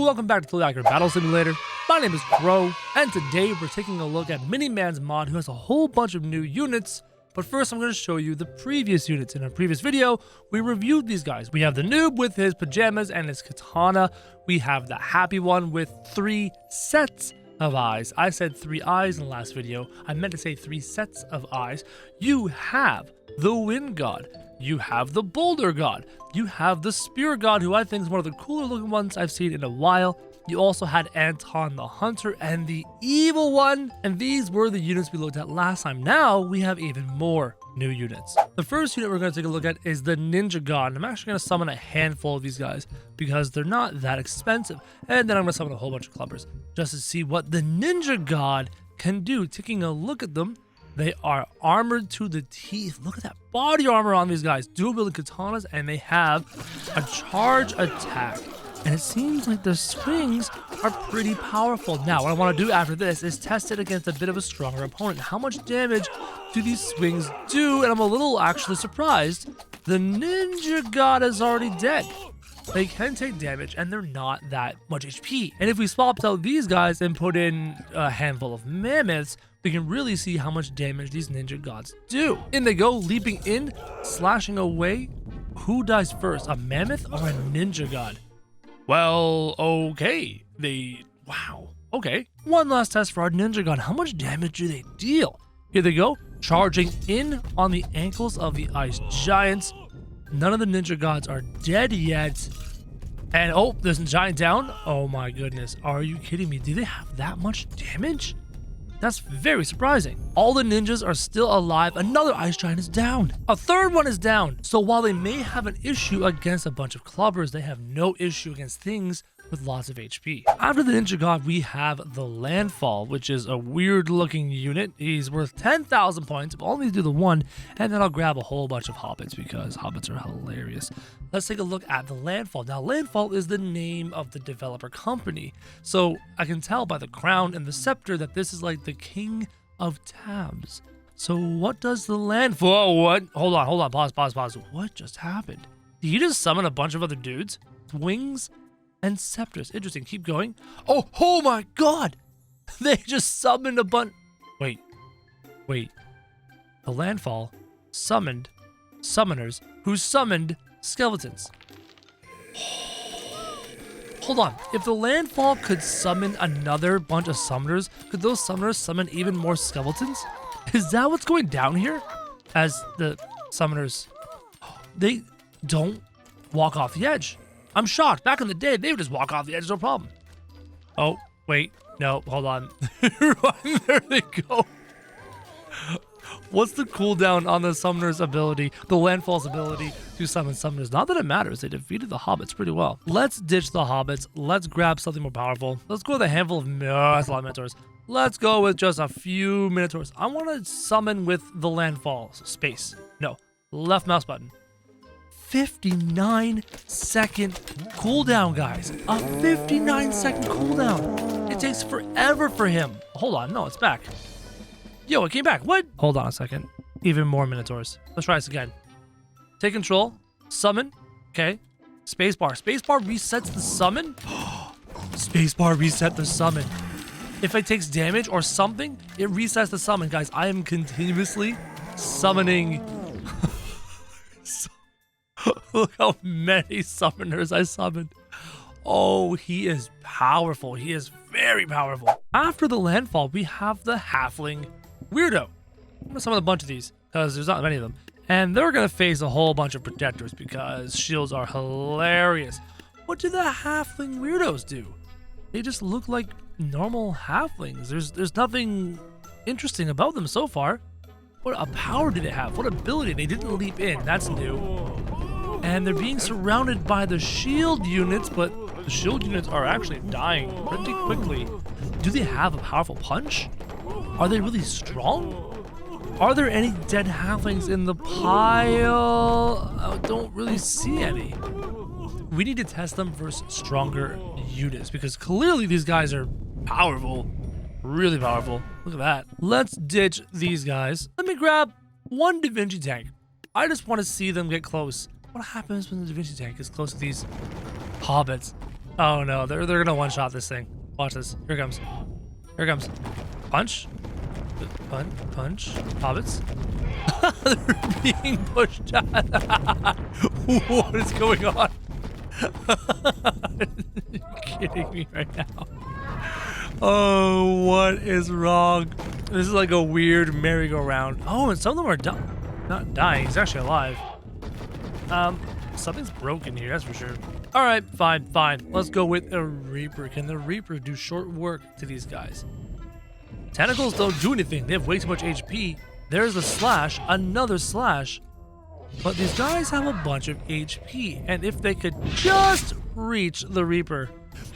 Welcome back to Totally Accurate Battle Simulator. My name is Crow, and today we're taking a look at MiniMan's mod, who has a whole bunch of new units. But first, I'm going to show you the previous units. In our previous video, we reviewed these guys. We have the noob with his pajamas and his katana. We have the happy one with 3 sets of eyes. I said 3 eyes in the last video. I meant to say 3 sets of eyes. You have the wind god. You have the boulder god. You have the spear god, who I think is one of the cooler looking ones I've seen in a while. You also had Anton the hunter and the evil one. And these were the units we looked at last time. Now we have even more new units. The first unit we're going to take a look at is the ninja god. I'm actually going to summon a handful of these guys because they're not that expensive. And then I'm going to summon a whole bunch of clubbers just to see what the ninja god can do. Taking a look at them, they are armored to the teeth. Look at that body armor on these guys. Dual wielding katanas, and they have a charge attack. And it seems like their swings are pretty powerful. Now, what I want to do after this is test it against a bit of a stronger opponent. How much damage do these swings do? And I'm a little actually surprised. The ninja god is already dead. They can take damage, and they're not that much HP. And if we swapped out these guys and put in a handful of mammoths, we can really see how much damage these ninja gods do. In they go, leaping in, slashing away. Who dies first, a mammoth or a ninja god? Well, okay. Wow. Okay. One last test for our ninja god. How much damage do they deal? Here they go, charging in on the ankles of the ice giants. None of the ninja gods are dead yet. And oh, there's a giant down. Oh my goodness. Are you kidding me? Do they have that much damage? That's very surprising. All the ninjas are still alive. Another ice giant is down. A third one is down. So while they may have an issue against a bunch of clubbers, they have no issue against things with lots of HP. After the ninja god, we have the Landfall, which is a weird looking unit. He's worth 10,000 points. I'll only do the one, and then I'll grab a whole bunch of hobbits because hobbits are hilarious. Let's take a look at the Landfall. Now, Landfall is the name of the developer company. So I can tell by the crown and the scepter that this is like the king of tabs. So what does the Landfall, what? Hold on, pause. What just happened? Did you just summon a bunch of other dudes? Wings and scepters. Interesting. Keep going. Oh my god! They just summoned a bunch. Wait. The Landfall summoned summoners who summoned skeletons. Hold on. If the Landfall could summon another bunch of summoners, could those summoners summon even more skeletons? Is that what's going down here? As the summoners, they don't walk off the edge. I'm shocked. Back in the day, they would just walk off the edge, no problem. Oh, wait. No, hold on. There they go. What's the cooldown on the summoner's ability, the Landfall's ability to summon summoners? Not that it matters. They defeated the hobbits pretty well. Let's ditch the hobbits. Let's grab something more powerful. Let's go with a handful of... that's a lot of minotaurs. Let's go with just a few minotaurs. I want to summon with the Landfall. Space. No. Left mouse button. 59-second cooldown, guys. A 59-second cooldown. It takes forever for him. Hold on. No, it's back. Yo, it came back. What? Hold on a second. Even more minotaurs. Let's try this again. Take control. Summon. Okay. Spacebar. Spacebar resets the summon. Spacebar reset the summon. If it takes damage or something, it resets the summon. Guys, I am continuously summoning. Look how many summoners I summoned. Oh, he is powerful. He is very powerful. After the Landfall, we have the Halfling Weirdo. I'm going to summon a bunch of these because there's not many of them. And they're going to face a whole bunch of protectors because shields are hilarious. What do the Halfling Weirdos do? They just look like normal halflings. There's nothing interesting about them so far. What a power do they have? What ability? They didn't leap in. That's new. And they're being surrounded by the shield units, but the shield units are actually dying pretty quickly. Do they have a powerful punch? Are they really strong? Are there any dead halflings in the pile? I don't really see any. We need to test them versus stronger units because clearly these guys are powerful. Really powerful. Look at that. Let's ditch these guys. Let me grab one Da Vinci tank. I just want to see them get close. What happens when the Da Vinci tank is close to these hobbits? Oh no, they're gonna one-shot this thing. Watch this. Here it comes. Here it comes. Punch. Punch. Hobbits. They're being pushed out. What is going on? You're kidding me right now. Oh, what is wrong? This is like a weird merry-go-round. Oh, and some of them are not dying. He's actually alive. Something's broken here, that's for sure. All right, fine. Let's go with a Reaper. Can the Reaper do short work to these guys? Tentacles don't do anything. They have way too much HP. There's a slash, another slash. But these guys have a bunch of HP. And if they could just reach the Reaper.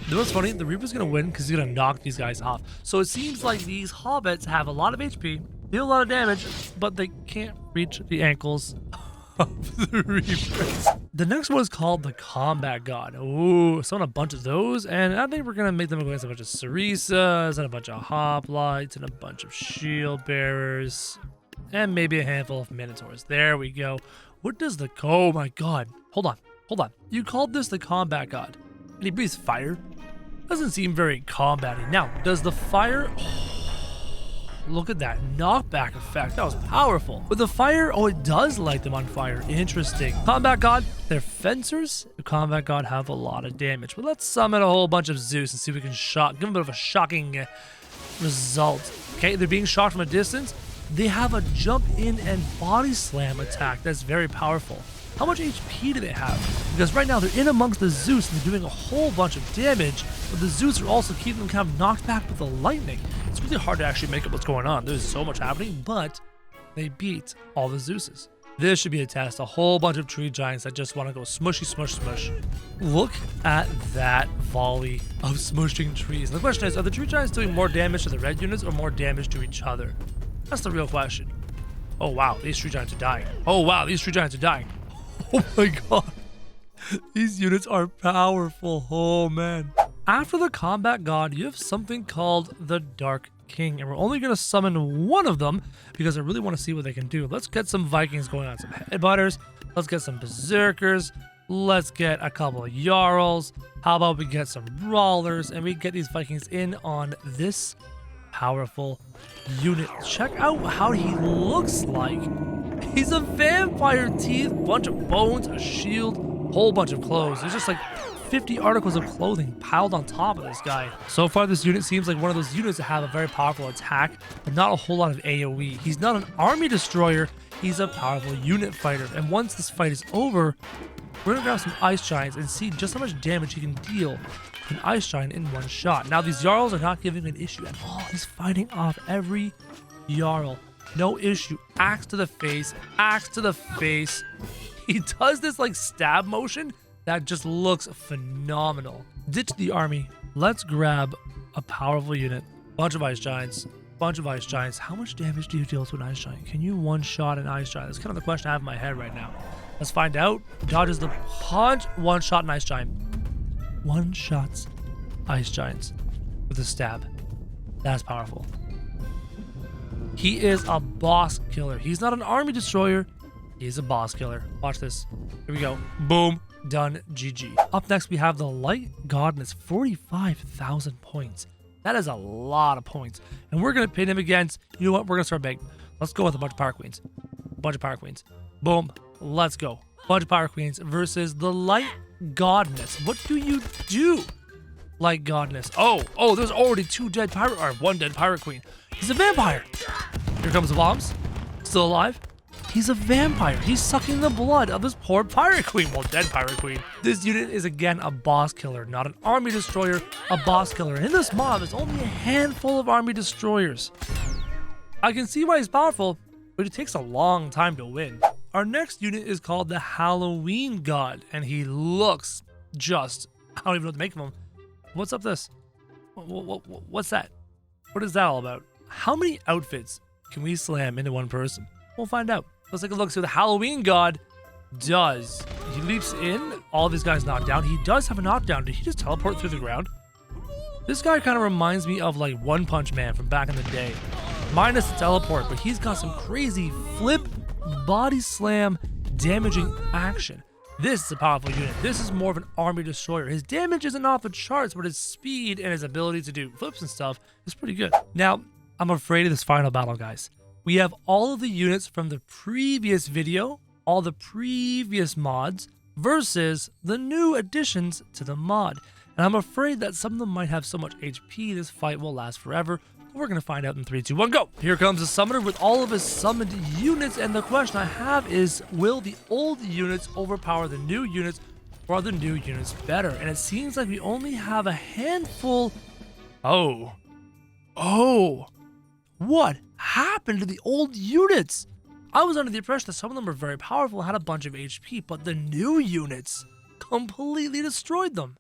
You know what's funny? The Reaper's going to win because he's going to knock these guys off. So it seems like these hobbits have a lot of HP, deal a lot of damage, but they can't reach the ankles of the Reaper. The next one is called the Combat God. Ooh, so a bunch of those, and I think we're gonna make them against a bunch of Sarisas and a bunch of Hoplites and a bunch of Shield Bearers and maybe a handful of Minotaurs. There we go. What does the oh my god? Hold on. You called this the Combat God, and he breathes fire. Doesn't seem very combaty. Now, does the fire? Look at that knockback effect. That was powerful. With the fire, oh, it does light them on fire. Interesting. Combat God, they're fencers. The Combat God have a lot of damage. But let's summon a whole bunch of Zeus and see if we can give them a bit of a shocking result. Okay, they're being shocked from a distance. They have a jump in and body slam attack that's very powerful. How much HP do they have? Because right now they're in amongst the Zeus and they're doing a whole bunch of damage, but the Zeus are also keeping them kind of knocked back with the lightning. It's really hard to actually make up what's going on. There's so much happening, but they beat all the Zeuses. This should be a test. A whole bunch of tree giants that just want to go smushy, smush, smush. Look at that volley of smushing trees. And the question is, are the tree giants doing more damage to the red units or more damage to each other? That's the real question. Oh wow, these tree giants are dying. Oh wow, these tree giants are dying. Oh my god. These units are powerful. Oh man. After the Combat God, you have something called the Dark King, and we're only going to summon one of them because I really want to see what they can do. Let's get some Vikings going on, some Headbutters. Let's get some Berserkers. Let's get a couple of Jarls. How about we get some Brawlers and we get these Vikings in on this powerful unit. Check out how he looks like. He's a vampire teeth, bunch of bones, a shield, whole bunch of clothes. There's just like 50 articles of clothing piled on top of this guy. So far, this unit seems like one of those units that have a very powerful attack, but not a whole lot of AoE. He's not an army destroyer, he's a powerful unit fighter. And once this fight is over, we're gonna grab some Ice Giants and see just how much damage he can deal to an Ice Giant in one shot. Now, these Jarls are not giving an issue at all. He's fighting off every Jarl. No issue. Axe to the face, axe to the face. He does this like stab motion that just looks phenomenal. Ditch the army. Let's grab a powerful unit. Bunch of Ice Giants. Bunch of Ice Giants. How much damage do you deal to an Ice Giant? Can you one-shot an Ice Giant? That's kind of the question I have in my head right now. Let's find out. Dodges the punch. One-shot an Ice Giant. One-shots Ice Giants with a stab. That's powerful. He is a boss killer. He's not an army destroyer. He's a boss killer. Watch this. Here we go. Boom. Done. GG. Up next, we have the Light Godness. 45,000 points. That is a lot of points. And we're going to pin him against, you know what? We're going to start big. Let's go with a bunch of Power Queens. Bunch of Power Queens. Boom. Let's go. Bunch of Power Queens versus the Light Godness. What do you do? Light Godness. Oh, there's already one dead Pirate Queen. He's a vampire. Here comes the bombs. Still alive. He's a vampire. He's sucking the blood of this poor Pirate Queen. Well, dead Pirate Queen. This unit is again a boss killer, not an army destroyer, a boss killer. And in this mob, there's only a handful of army destroyers. I can see why he's powerful, but it takes a long time to win. Our next unit is called the Halloween God, and he looks just, I don't even know what to make of him. What's up this? What's that? What is that all about? How many outfits can we slam into one person? We'll find out. Let's take a look. So the Halloween God does. He leaps in. All of his guys knocked down. He does have a knockdown. Did he just teleport through the ground? This guy kind of reminds me of like One Punch Man from back in the day. Minus the teleport, but he's got some crazy flip, body slam, damaging action. This is a powerful unit. This is more of an army destroyer. His damage isn't off the charts, but his speed and his ability to do flips and stuff is pretty good. Now, I'm afraid of this final battle, guys. We have all of the units from the previous video, all the previous mods, versus the new additions to the mod. And I'm afraid that some of them might have so much HP this fight will last forever. We're going to find out in 3, 2, 1, go! Here comes the summoner with all of his summoned units, and the question I have is, will the old units overpower the new units, or are the new units better? And it seems like we only have a handful... Oh, what happened to the old units? I was under the impression that some of them were very powerful and had a bunch of HP, but the new units completely destroyed them.